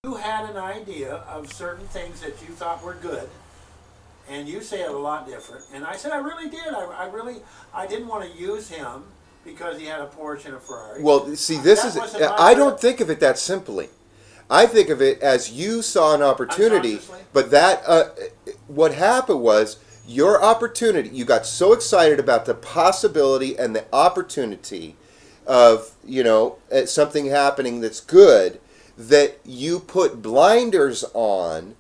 you had an idea of certain things that you thought were good, and you say it a lot different. And I said, I really did. I didn't want to use him because he had a Porsche and a Ferrari. Well, see, this That is, wasn't my I don't trip. think of it that simply. I think of it as you saw an opportunity, Unconsciously? but what happened was your opportunity, you got so excited about the possibility and the opportunity of, something happening that's good, that you put blinders on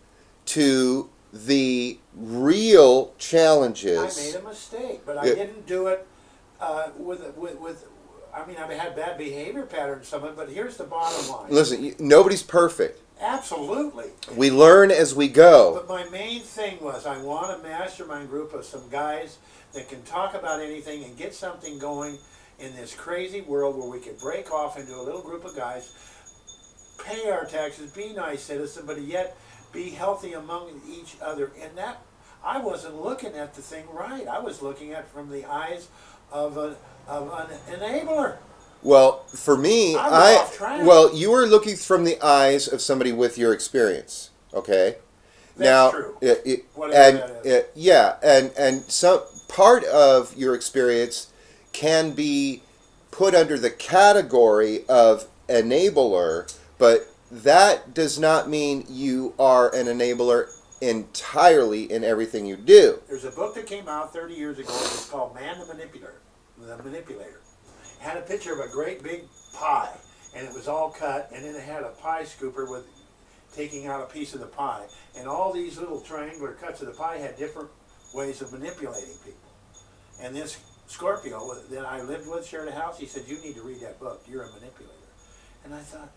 to the real challenges. I made a mistake, but I didn't do it with. I mean, I've had bad behavior patterns, some of it, but here's the bottom line. Listen, nobody's perfect. Absolutely. We learn as we go. But my main thing was I want a mastermind group of some guys that can talk about anything and get something going in this crazy world where we could break off into a little group of guys, pay our taxes, be nice citizens, but yet be healthy among each other. And that, I wasn't looking at the thing right. I was looking at it from the eyes of an enabler. Well, for me, I was off track. well, you were looking from the eyes of somebody with your experience. Okay. That's true. Whatever that is. Yeah, and some part of your experience can be put under the category of enabler, but that does not mean you are an enabler entirely in everything you do. There's a book that came out 30 years ago. It's called Man the Manipulator. The Manipulator. It had a picture of a great big pie, and it was all cut, and then it had a pie scooper with taking out a piece of the pie. And all these little triangular cuts of the pie had different ways of manipulating people. And this Scorpio that I lived with, shared a house, he said, you need to read that book. You're a manipulator. And I thought,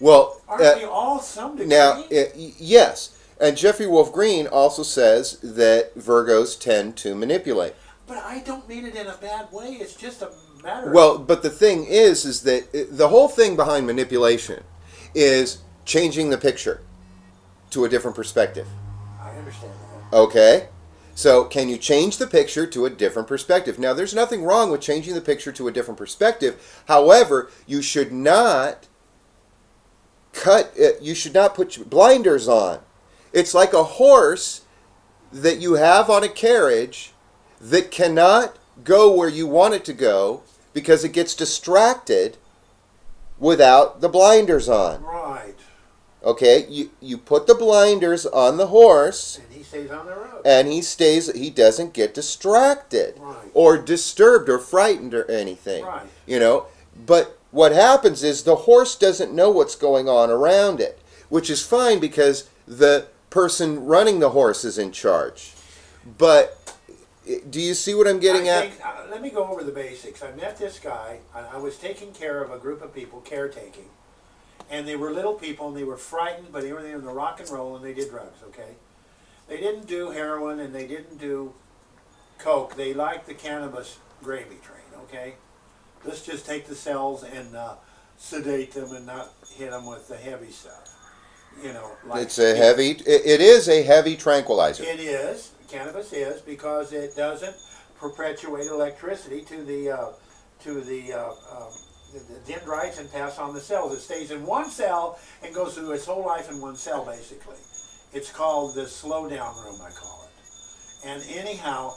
well, aren't we all some degree? now, yes. And Jeffrey Wolf Green also says that Virgos tend to manipulate. But I don't mean it in a bad way. It's just a matter of... Well, but the thing is that the whole thing behind manipulation is changing the picture to a different perspective. I understand that. Okay? So, can you change the picture to a different perspective? Now, there's nothing wrong with changing the picture to a different perspective. However, you should not put blinders on. It's like a horse that you have on a carriage that cannot go where you want it to go because it gets distracted without the blinders on. Right. Okay, you put the blinders on the horse, And he stays on the road. and he doesn't get distracted Right. or disturbed or frightened or anything. Right. But what happens is the horse doesn't know what's going on around it, which is fine because the person running the horse is in charge. But do you see what I'm getting at? Let me go over the basics. I met this guy. I was taking care of a group of people, caretaking. And they were little people, and they were frightened, but they were in the rock and roll, and they did drugs, okay? They didn't do heroin, and they didn't do coke. They liked the cannabis gravy train, okay? Let's just take the cells and sedate them and not hit them with the heavy stuff. It is a heavy tranquilizer. It is. Cannabis is, because it doesn't perpetuate electricity to the dendrites and pass on the cells. It stays in one cell and goes through its whole life in one cell, basically. It's called the slow down room, I call it. And anyhow,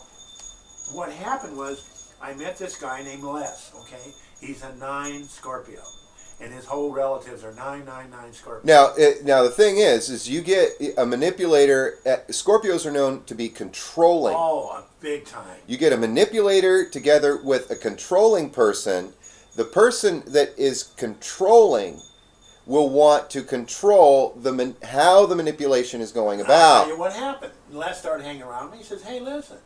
what happened was I met this guy named Les, okay? He's a 9 Scorpio. And his whole relatives are 999 Scorpio. Now the thing is you get a manipulator. Scorpios are known to be controlling. Oh, big time. You get a manipulator together with a controlling person. The person that is controlling will want to control how the manipulation is going about. I'll tell you what happened. Les started hanging around me. He says, hey, listen,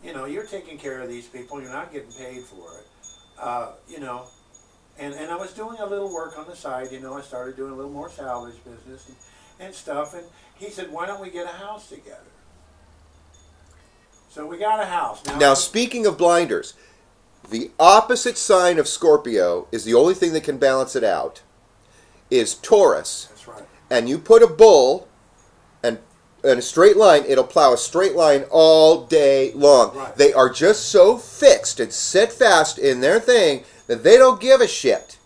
you're taking care of these people. You're not getting paid for it. And I was doing a little work on the side. I started doing a little more salvage business and stuff. And he said, why don't we get a house together? So we got a house. Now speaking of blinders, the opposite sign of Scorpio is the only thing that can balance it out, is Taurus. That's right. And you put a bull and in a straight line, it'll plow a straight line all day long. Right. They are just so fixed and set fast in their thing that they don't give a shit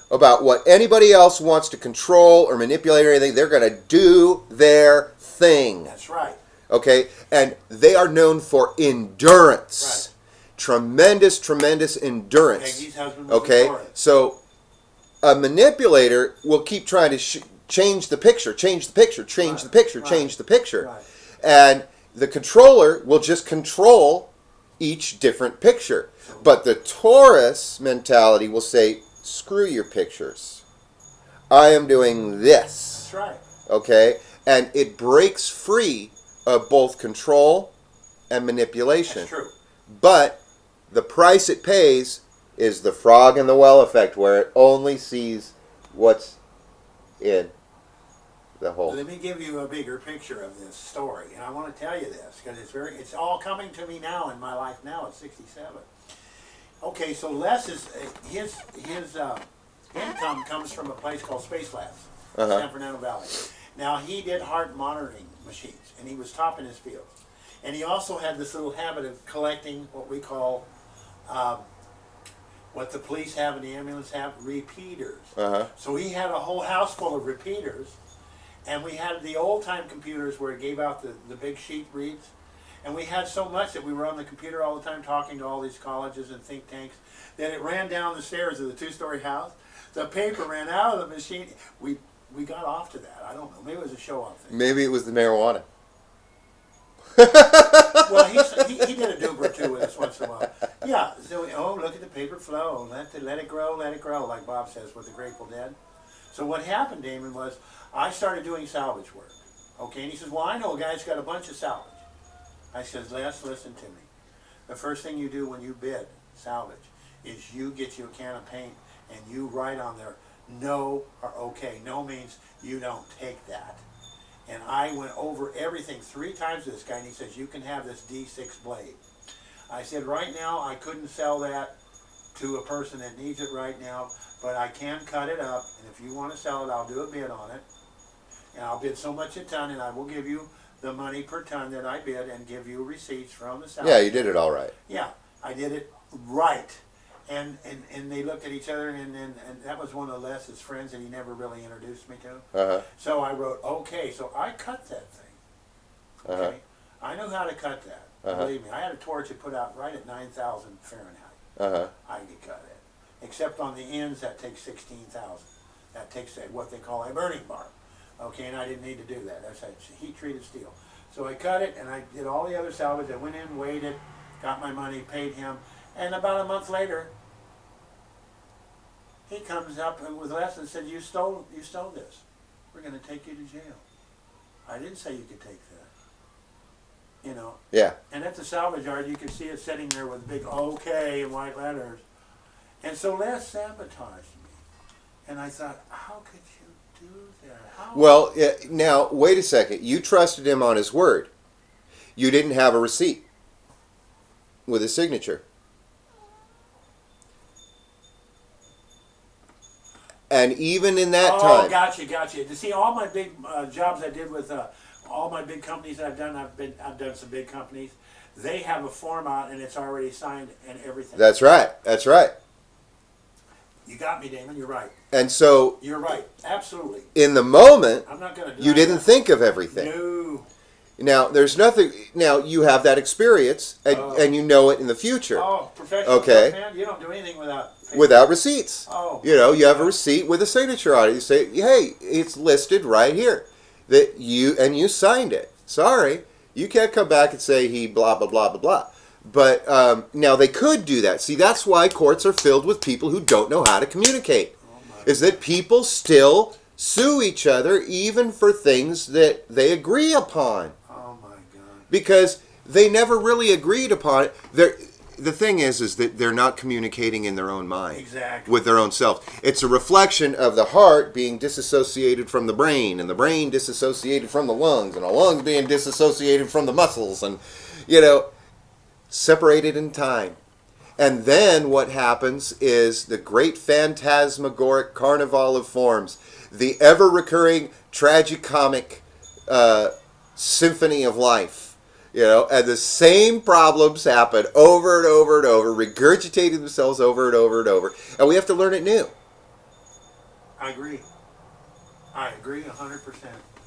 about what anybody else wants to control or manipulate or anything. They're going to do their thing. That's right. Okay? And they are known for endurance. Right. Tremendous endurance. Peggy's husband was Okay? a Taurus. So a manipulator will keep trying to change the picture, change the picture, change the picture, change the picture. Right. And the controller will just control each different picture. But the Taurus mentality will say, screw your pictures. I am doing this. That's right. Okay? And it breaks free of both control and manipulation. That's true. But the price it pays is the frog in the well effect, where it only sees what's in the hole. Let me give you a bigger picture of this story, and I want to tell you this because it's all coming to me now in my life now at 67. Okay, so Les is his income comes from a place called Space Labs, San Fernando Valley. Now he did heart monitoring machines, and he was top in his field, and he also had this little habit of collecting what we call what the police have and the ambulance have, repeaters. So he had a whole house full of repeaters. And we had the old-time computers where it gave out the big sheet reads. And we had so much that we were on the computer all the time talking to all these colleges and think tanks that it ran down the stairs of the two-story house. The paper ran out of the machine. We got off to that. I don't know. Maybe it was a show-off thing. Maybe it was the marijuana. Well, he did a doob or two with us once in a while. Yeah. So, look at the paper flow. Let it grow, like Bob says with the Grateful Dead. So what happened, Damon, was I started doing salvage work. Okay, and he says, well, I know a guy's got a bunch of salvage. I says, Les, listen to me. The first thing you do when you bid salvage is you get you a can of paint and you write on there no or okay. No means you don't take that. And I went over everything 3 times with this guy, and he says, you can have this D6 blade. I said, right now I couldn't sell that to a person that needs it right now, but I can cut it up, and if you want to sell it, I'll do a bid on it. And I'll bid so much a ton, and I will give you the money per ton that I bid and give you receipts from the salvage. Yeah, you did it all right. Yeah, I did it right. And they looked at each other, and that was one of Les's friends that he never really introduced me to. So I wrote, okay, so I cut that thing. Okay, I knew how to cut that. Believe me, I had a torch that put out right at 9,000 Fahrenheit. I could cut it, except on the ends that takes 16,000. That takes what they call a burning bar. Okay, and I didn't need to do that. That's heat-treated steel. So I cut it, and I did all the other salvage. I went in, weighed it, got my money, paid him, and about a month later, he comes up with Les and said, you stole this. We're going to take you to jail. I didn't say you could take that. You know. Yeah. And at the salvage yard, you can see it sitting there with big OK in white letters. And so Les sabotaged me. And I thought, how could you do that? How? Well, now, wait a second. You trusted him on his word. You didn't have a receipt with a signature. And even in that time... Oh, gotcha. To see all my big jobs I did with all my big companies I've done, I've done some big companies. They have a form out and it's already signed and everything. That's right. You got me, Damon. You're right. And so... You're right. Absolutely. In the moment, I'm not going to you didn't think of everything. No. Now, there's nothing... Now, you have that experience, and you know it in the future. Oh, professional okay. man, you don't do anything without... Without receipts. Oh. You know, you have a receipt with a signature on it. You say, hey, it's listed right here. That you signed it. Sorry. You can't come back and say he blah, blah, blah, blah, blah. But now they could do that. See, that's why courts are filled with people who don't know how to communicate. Is that people still sue each other even for things that they agree upon. Oh my God. Because they never really agreed upon it. The thing is that they're not communicating in their own mind. Exactly. With their own self. It's a reflection of the heart being disassociated from the brain, and the brain disassociated from the lungs, and the lungs being disassociated from the muscles, and, separated in time. And then what happens is the great phantasmagoric carnival of forms, the ever-recurring tragicomic symphony of life. And the same problems happen over and over and over, regurgitating themselves over and over and over. And we have to learn it new. I agree. I agree 100%.